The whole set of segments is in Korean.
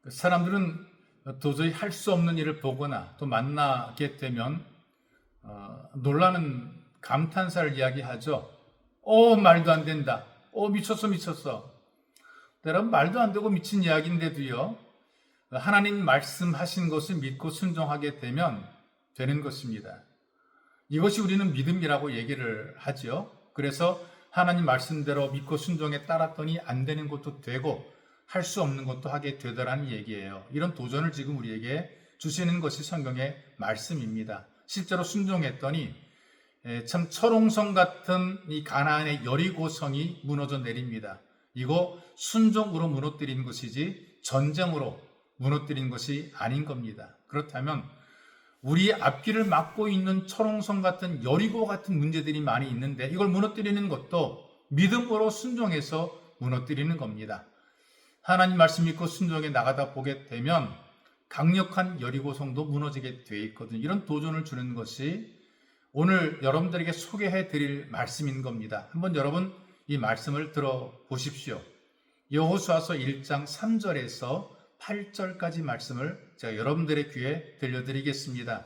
사람들은 도저히 할 수 없는 일을 보거나 또 만나게 되면 놀라는 감탄사를 이야기하죠. 말도 안 된다. 미쳤어. 여러분, 말도 안 되고 미친 이야기인데도요, 하나님 말씀하신 것을 믿고 순종하게 되면 되는 것입니다. 이것이 우리는 믿음이라고 얘기를 하죠. 그래서 하나님 말씀대로 믿고 순종에 따랐더니 안 되는 것도 되고 할 수 없는 것도 하게 되더라는 얘기예요. 이런 도전을 지금 우리에게 주시는 것이 성경의 말씀입니다. 실제로 순종했더니 참 철옹성 같은 이 가나안의 여리고성이 무너져 내립니다. 이거 순종으로 무너뜨린 것이지 전쟁으로 무너뜨린 것이 아닌 겁니다. 그렇다면 우리 앞길을 막고 있는 철옹성 같은 여리고 같은 문제들이 많이 있는데 이걸 무너뜨리는 것도 믿음으로 순종해서 무너뜨리는 겁니다. 하나님 말씀 믿고 순종해 나가다 보게 되면 강력한 여리고성도 무너지게 되어 있거든요. 이런 도전을 주는 것이 오늘 여러분들에게 소개해 드릴 말씀인 겁니다. 한번 여러분 이 말씀을 들어보십시오. 여호수아서 1장 3절에서 8절까지 말씀을 제가 여러분들의 귀에 들려드리겠습니다.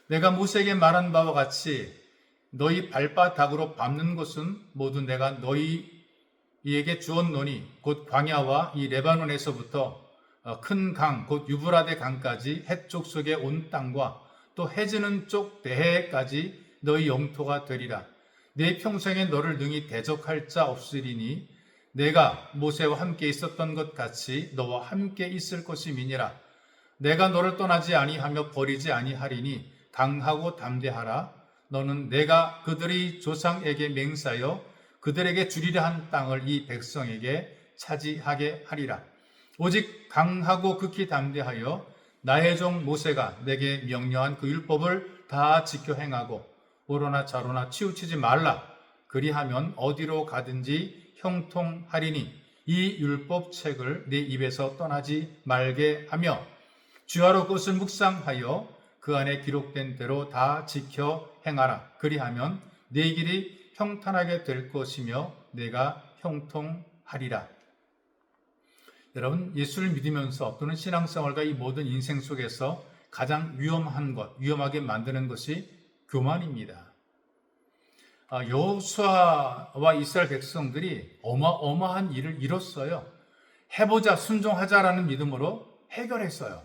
내가 모세에게 말한 바와 같이 너희 발바닥으로 밟는 것은 모두 내가 너희에게 주었노니 곧 광야와 이 레바논에서부터 큰 강, 곧 유브라데 강까지 해쪽 속의 온 땅과 또 해지는 쪽 대해까지 너희 영토가 되리라. 내 평생에 너를 능히 대적할 자 없으리니 내가 모세와 함께 있었던 것 같이 너와 함께 있을 것임이니라. 내가 너를 떠나지 아니하며 버리지 아니하리니 강하고 담대하라. 너는 내가 그들의 조상에게 맹세하여 그들에게 주리라 한 땅을 이 백성에게 차지하게 하리라. 오직 강하고 극히 담대하여 나의 종 모세가 내게 명령한 그 율법을 다 지켜 행하고 오로나 좌로나 치우치지 말라. 그리하면 어디로 가든지 형통하리니 이 율법책을 네 입에서 떠나지 말게 하며 주야로 그것을 묵상하여 그 안에 기록된 대로 다 지켜 행하라. 그리하면 네 길이 평탄하게 될 것이며 내가 형통하리라. 여러분, 예수를 믿으면서 또는 신앙생활과 이 모든 인생 속에서 가장 위험하게 만드는 것이 교만입니다. 여호수아와 이스라엘 백성들이 어마어마한 일을 이뤘어요. 해보자, 순종하자라는 믿음으로 해결했어요.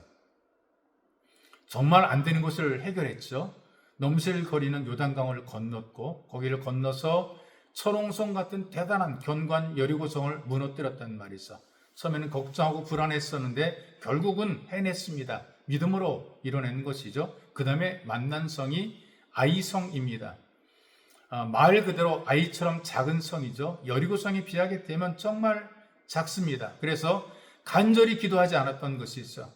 정말 안 되는 것을 해결했죠. 넘실거리는 요단강을 건넜고 거기를 건너서 철옹성 같은 대단한 견고한 여리고성을 무너뜨렸단 말이죠. 처음에는 걱정하고 불안했었는데 결국은 해냈습니다. 믿음으로 이뤄낸 것이죠. 그 다음에 만난 성이 아이성입니다. 말 그대로 아이처럼 작은 성이죠. 여리고성에 비하게 되면 정말 작습니다. 그래서 간절히 기도하지 않았던 것이 있어.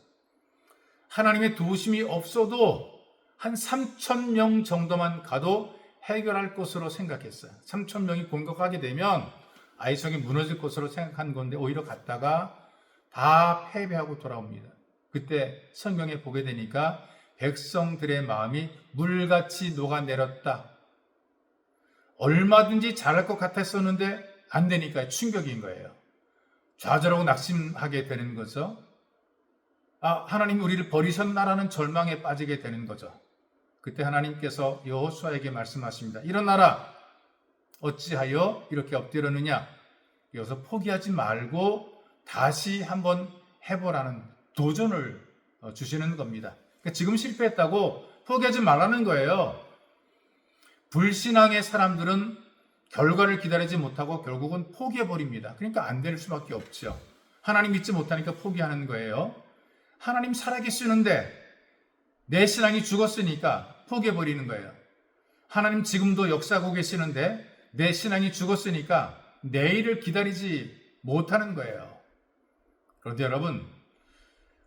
하나님의 도우심이 없어도 한 3,000명 정도만 가도 해결할 것으로 생각했어요. 3,000명이 공격하게 되면 아이성이 무너질 것으로 생각한 건데 오히려 갔다가 다 패배하고 돌아옵니다. 그때 성경에 보게 되니까 백성들의 마음이 물같이 녹아내렸다. 얼마든지 잘할 것 같았었는데 안 되니까 충격인 거예요. 좌절하고 낙심하게 되는 거죠. 하나님이 우리를 버리셨나라는 절망에 빠지게 되는 거죠. 그때 하나님께서 여호수아에게 말씀하십니다. 일어나라. 어찌하여 이렇게 엎드렸느냐. 여기서 포기하지 말고 다시 한번 해보라는 도전을 주시는 겁니다. 그러니까 지금 실패했다고 포기하지 말라는 거예요. 불신앙의 사람들은 결과를 기다리지 못하고 결국은 포기해버립니다. 그러니까 안 될 수밖에 없죠. 하나님 믿지 못하니까 포기하는 거예요. 하나님 살아계시는데 내 신앙이 죽었으니까 포기해버리는 거예요. 하나님 지금도 역사하고 계시는데 내 신앙이 죽었으니까 내일을 기다리지 못하는 거예요. 그런데 여러분,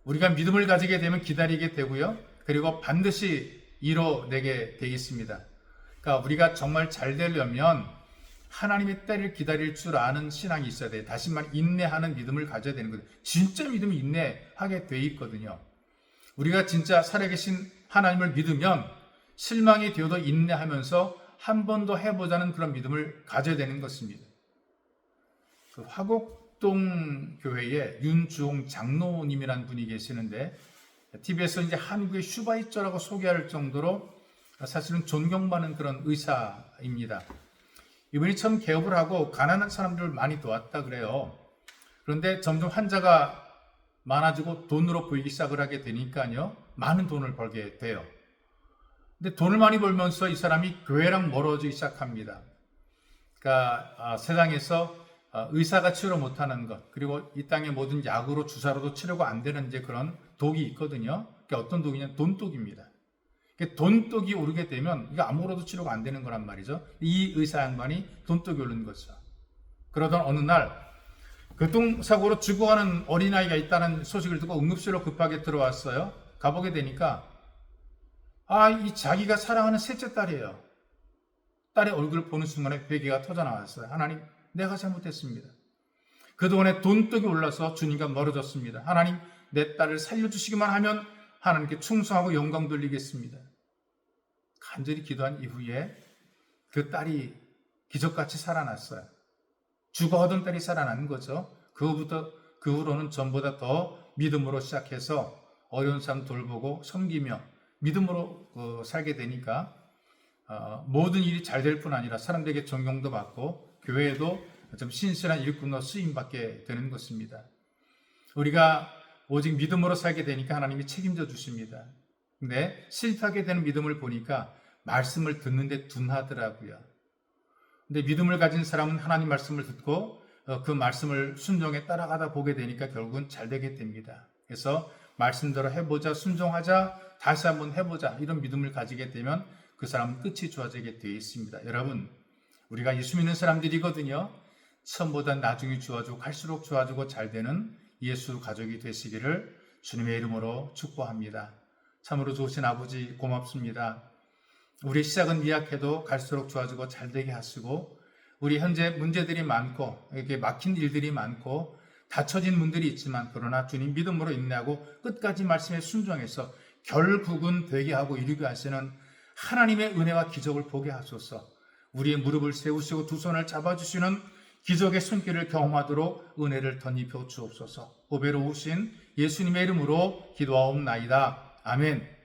우리가 믿음을 가지게 되면 기다리게 되고요. 그리고 반드시 이뤄내게 되어 있습니다. 그러니까 우리가 정말 잘 되려면 하나님의 때를 기다릴 줄 아는 신앙이 있어야 돼요. 다시 말해 인내하는 믿음을 가져야 되는 거예요. 진짜 믿음이 인내하게 돼 있거든요. 우리가 진짜 살아계신 하나님을 믿으면 실망이 되어도 인내하면서 한 번 더 해보자는 그런 믿음을 가져야 되는 것입니다. 그 화곡 석동교회에 윤주홍 장로님이라는 분이 계시는데 TV에서 이제 한국의 슈바이처라고 소개할 정도로 사실은 존경받는 그런 의사입니다. 이분이 처음 개업을 하고 가난한 사람들을 많이 도왔다 그래요. 그런데 점점 환자가 많아지고 돈으로 보이기 시작을 하게 되니까요, 많은 돈을 벌게 돼요. 근데 돈을 많이 벌면서 이 사람이 교회랑 멀어지기 시작합니다. 그러니까 세상에서 의사가 치료 못하는 것, 그리고 이 땅의 모든 약으로 주사로도 치료가 안 되는 이제 그런 독이 있거든요. 그게 어떤 독이냐? 돈독입니다. 돈독이 오르게 되면 이거 아무로도 치료가 안 되는 거란 말이죠. 이 의사 양반이 돈독이 오른 거죠. 그러던 어느 날 교통사고로 죽어가는 어린아이가 있다는 소식을 듣고 응급실로 급하게 들어왔어요. 가보게 되니까 이 자기가 사랑하는 셋째 딸이에요. 딸의 얼굴을 보는 순간에 회개가 터져 나왔어요. 하나님, 내가 잘못했습니다. 그동안에 돈독이 올라서 주님과 멀어졌습니다. 하나님, 내 딸을 살려주시기만 하면 하나님께 충성하고 영광 돌리겠습니다. 간절히 기도한 이후에 그 딸이 기적같이 살아났어요. 죽어가던 딸이 살아난 거죠. 그 후로는 전보다 더 믿음으로 시작해서 어려운 사람 돌보고 섬기며 믿음으로 살게 되니까 모든 일이 잘 될 뿐 아니라 사람들에게 존경도 받고 교회에도 좀 신실한 일꾼으로 쓰임받게 되는 것입니다. 우리가 오직 믿음으로 살게 되니까 하나님이 책임져 주십니다. 근데 실패하게 되는 믿음을 보니까 말씀을 듣는데 둔하더라고요. 근데 믿음을 가진 사람은 하나님 말씀을 듣고 그 말씀을 순종에 따라가다 보게 되니까 결국은 잘 되게 됩니다. 그래서 말씀대로 해보자, 순종하자, 다시 한번 해보자, 이런 믿음을 가지게 되면 그 사람은 끝이 좋아지게 되어 있습니다. 여러분, 우리가 예수 믿는 사람들이거든요. 처음보다 나중에 좋아지고 갈수록 좋아지고 잘 되는 예수 가족이 되시기를 주님의 이름으로 축복합니다. 참으로 좋으신 아버지 고맙습니다. 우리 시작은 미약해도 갈수록 좋아지고 잘 되게 하시고, 우리 현재 문제들이 많고 이렇게 막힌 일들이 많고 닫혀진 문들이 있지만, 그러나 주님 믿음으로 인내하고 끝까지 말씀에 순종해서 결국은 되게 하고 이루게 하시는 하나님의 은혜와 기적을 보게 하소서. 우리의 무릎을 세우시고 두 손을 잡아주시는 기적의 손길을 경험하도록 은혜를 덧입혀 주옵소서. 보배로 오신 예수님의 이름으로 기도하옵나이다. 아멘.